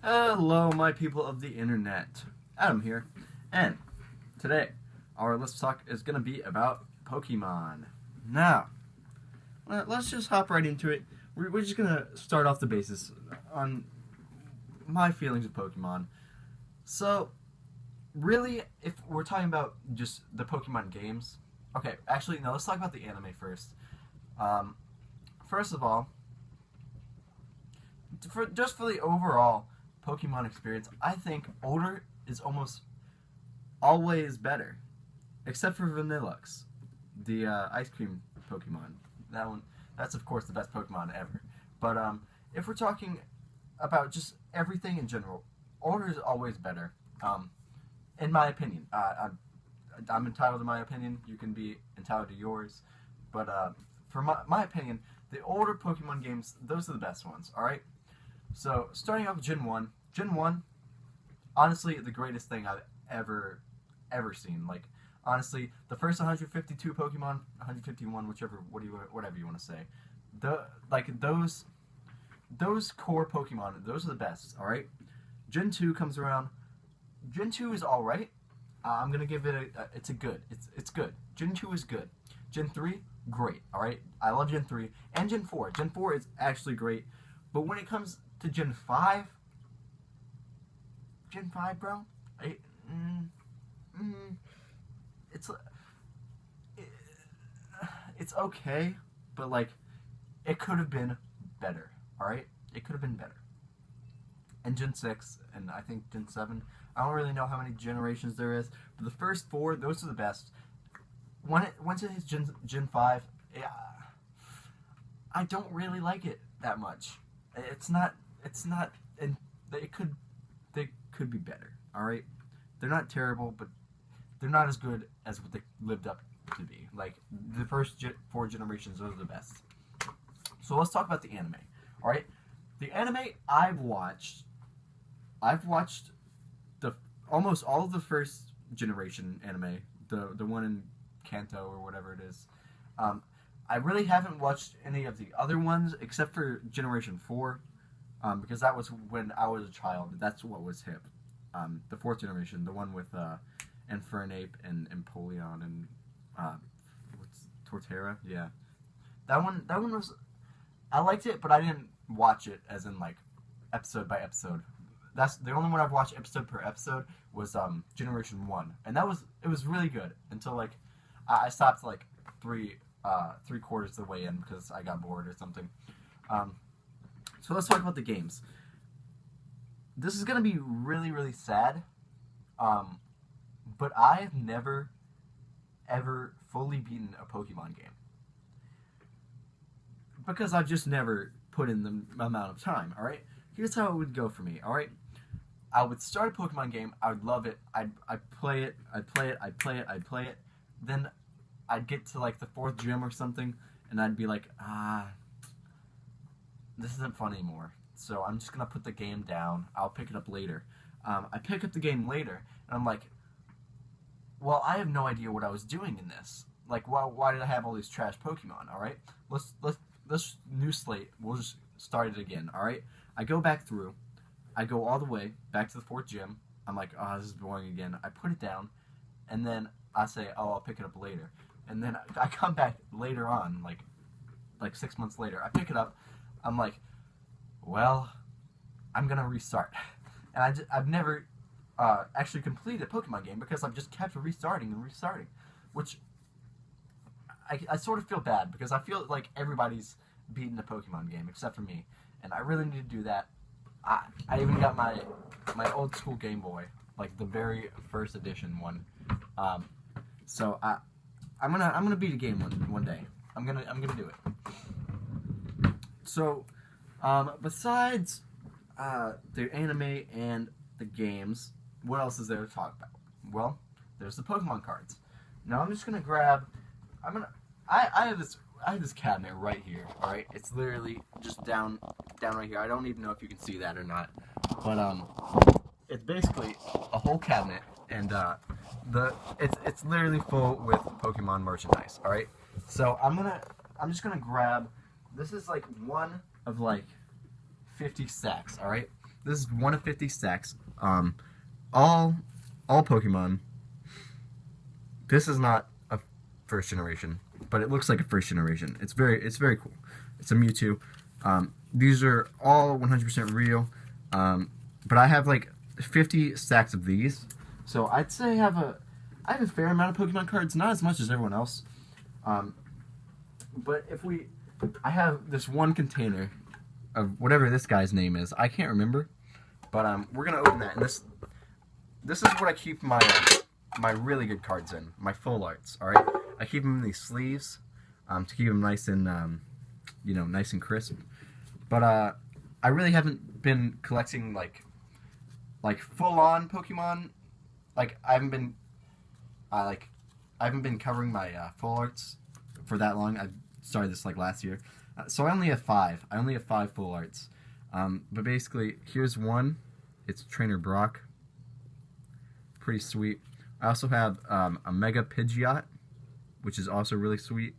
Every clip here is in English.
Hello, my people of the internet. Adam here, and today our Let's Talk is going to be about Pokemon. Now, let's just hop right into it. We're just going to start off the basis on my feelings of Pokemon. So, really, if we're talking about just the Pokemon games, okay, actually, no, let's talk about the anime first. First of all, for the overall Pokemon experience, I think older is almost always better, except for Vanillux, the ice cream Pokemon. That's of course the best Pokemon ever. But if we're talking about just everything in general, older is always better. In my opinion, I'm entitled to my opinion. You can be entitled to yours, but for my opinion, the older Pokemon games, those are the best ones. All right. So, starting off with Gen 1. Gen 1, honestly, the greatest thing I've ever seen. Like, honestly, the first 152 Pokemon, 151, whatever you want to say. Those core Pokemon, those are the best, alright? Gen 2 comes around. Gen 2 is alright. I'm going to give it it's good. It's good. Gen 2 is good. Gen 3, great, alright? I love Gen 3. And Gen 4. Gen 4 is actually great. But when it comes to Gen 5, bro, it's okay, but like, it could have been better, alright? It could have been better. And Gen 6, and I think Gen 7, I don't really know how many generations there is, but the first 4, those are the best. Once it hits Gen 5, yeah, I don't really like it that much. It's not, and they could be better, alright? They're not terrible, but they're not as good as what they lived up to be. Like, the first 4 generations, those are the best. So let's talk about the anime, alright? The anime I've watched almost all of the first generation anime, the one in Kanto or whatever it is. I really haven't watched any of the other ones except for Generation 4, because that was when I was a child. That's what was hip. The 4th generation, the one with Infernape and Empoleon and what's Torterra? Yeah, that one was. I liked it, but I didn't watch it as in like episode by episode. That's the only one I've watched episode per episode was Generation 1, and it was really good until like I stopped like three quarters of the way in because I got bored or something. So let's talk about the games. This is gonna be really, really sad, but I have never ever fully beaten a Pokemon game because I've just never put in the amount of time. All right, here's how it would go for me. All right, I would start a Pokemon game. I would love it. I'd play it. Then I'd get to like the 4th gym or something, and I'd be like, this isn't fun anymore. So I'm just gonna put the game down. I'll pick it up later. I pick up the game later, and I'm like, well, I have no idea what I was doing in this. Like, why did I have all these trash Pokemon? All right, let's new slate. We'll just start it again. All right, I go back through. I go all the way back to the 4th gym. I'm like, oh, this is boring again. I put it down, and then I say, oh, I'll pick it up later. And then I come back later on, like 6 months later. I pick it up. I'm like, well, I'm gonna restart. And I've never actually completed a Pokemon game because I've just kept restarting, which I sort of feel bad because I feel like everybody's beaten a Pokemon game except for me, and I really need to do that. I even got my old school Game Boy, like the very first edition one. So I'm gonna beat a game one day. I'm gonna do it. So, besides the anime and the games, what else is there to talk about? Well, there's the Pokemon cards. Now I'm just gonna grab. I have this cabinet right here. All right, it's literally just down right here. I don't even know if you can see that or not, but it's basically a whole cabinet, and it's literally full with Pokemon merchandise. All right, so I'm just gonna grab. This is like one of like 50 stacks. All right, This is 1 of 50 stacks. All Pokemon. This is not a first generation, but it looks like a first generation. It's very cool. It's a Mewtwo. These are all 100% real. But I have like 50 stacks of these, so I'd say I have a fair amount of Pokemon cards, not as much as everyone else. But I have this one container of whatever this guy's name is. I can't remember, but we're gonna open that. And this is what I keep my really good cards in, my full arts. All right, I keep them in these sleeves to keep them nice and nice and crisp. But I really haven't been collecting like full on Pokemon. Like I haven't been covering my full arts for that long. I started this like last year, so I only have 5. I only have 5 full arts. But basically, here's one. It's Trainer Brock. Pretty sweet. I also have a Mega Pidgeot, which is also really sweet.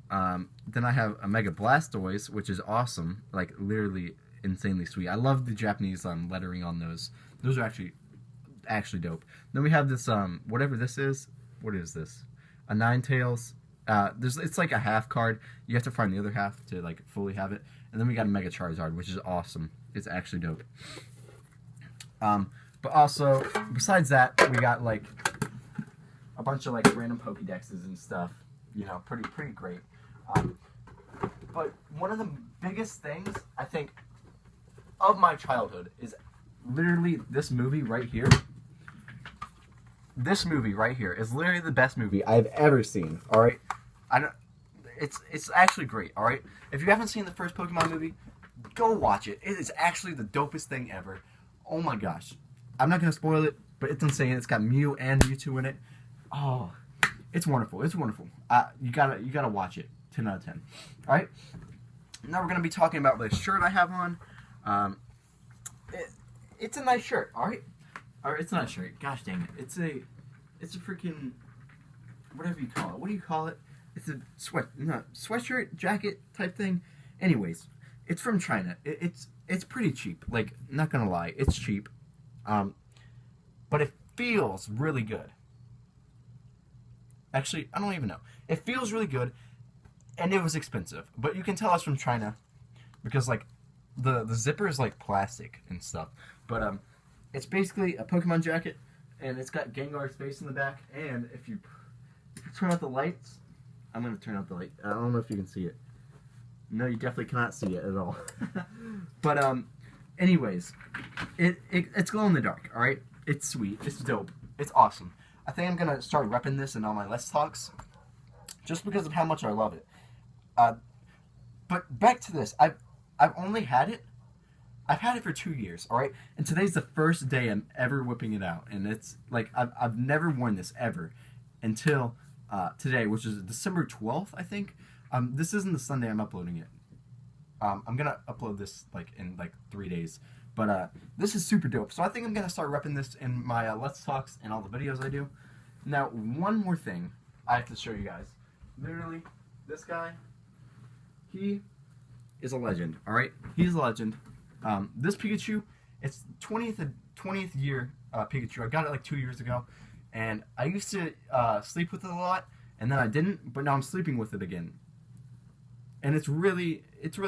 Then I have a Mega Blastoise, which is awesome. Like literally insanely sweet. I love the Japanese lettering on those. Those are actually dope. Then we have this whatever this is. What is this? A Ninetales. It's like a half card. You have to find the other half to like fully have it. And then we got a Mega Charizard, which is awesome. It's actually dope. But also besides that, we got like a bunch of like random Pokédexes and stuff. You know, pretty great. But one of the biggest things I think of my childhood is literally this movie right here. This movie right here is literally the best movie I've ever seen. All right, it's actually great. All right, if you haven't seen the first Pokemon movie, go watch it. It is actually the dopest thing ever. Oh my gosh, I'm not gonna spoil it, but it's insane. It's got Mew and Mewtwo in it. Oh, it's wonderful. It's wonderful. You gotta watch it. 10 out of 10. All right. Now we're gonna be talking about the shirt I have on. It's a nice shirt. All right. Or it's not a shirt. Gosh dang it. It's a freaking whatever you call it. What do you call it? It's a sweatshirt, jacket type thing. Anyways, it's from China. It's pretty cheap. Like, not gonna lie, it's cheap. But it feels really good. Actually, I don't even know. It feels really good, and it was expensive. But you can tell it's from China because like the zipper is like plastic and stuff. But it's basically a Pokemon jacket, and it's got Gengar's face in the back. And if you turn out the lights, I'm gonna turn out the light. I don't know if you can see it. No, you definitely cannot see it at all. But anyways, it's glow in the dark. All right, it's sweet. It's dope. It's awesome. I think I'm gonna start repping this in all my Let's Talks, just because of how much I love it. But back to this, I've only had it. I've had it for 2 years, all right? And today's the first day I'm ever whipping it out. And it's like, I've never worn this ever until today, which is December 12th, I think. This isn't the Sunday I'm uploading it. I'm going to upload this like in like 3 days. But this is super dope. So I think I'm going to start repping this in my Let's Talks and all the videos I do. Now, one more thing I have to show you guys. Literally, this guy, he is a legend, all right? He's a legend. This Pikachu, it's 20th year Pikachu. I got it like 2 years ago, and I used to sleep with it a lot, and then I didn't, but now I'm sleeping with it again. And it's really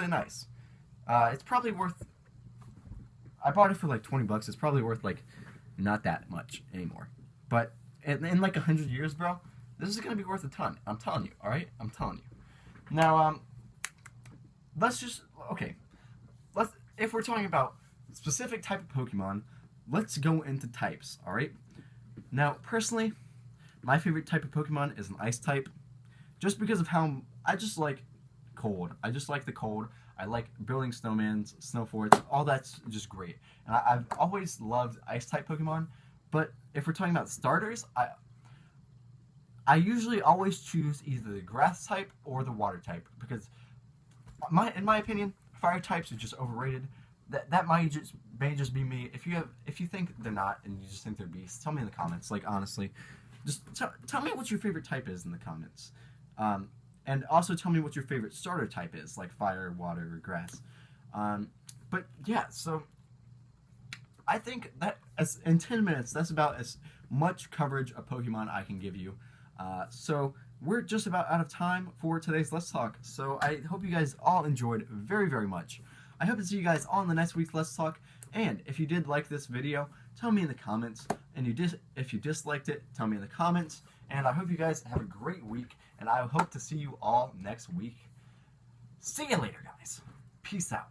nice. It's probably worth, I bought it for like 20 bucks. It's probably worth like not that much anymore. But in like 100 years, bro, this is going to be worth a ton. I'm telling you, all right? I'm telling you. Now, if we're talking about specific type of Pokemon, let's go into types, all right? Now, personally, my favorite type of Pokemon is an ice type, just because of how I just like cold. I just like the cold. I like building snowmans, snow forts, all that's just great. And I've always loved ice type Pokemon, but if we're talking about starters, I usually always choose either the grass type or the water type, because in my opinion, fire types are just overrated. That may just be me. If you think they're not and you just think they're beasts, tell me in the comments. Like, honestly, just tell me what your favorite type is in the comments. And also tell me what your favorite starter type is, like fire, water, or grass. But yeah, so I think that in 10 minutes, that's about as much coverage of Pokemon I can give you. So we're just about out of time for today's Let's Talk. So I hope you guys all enjoyed very, very much. I hope to see you guys on the next week's Let's Talk. And if you did like this video, tell me in the comments. And if you disliked it, tell me in the comments. And I hope you guys have a great week. And I hope to see you all next week. See you later, guys. Peace out.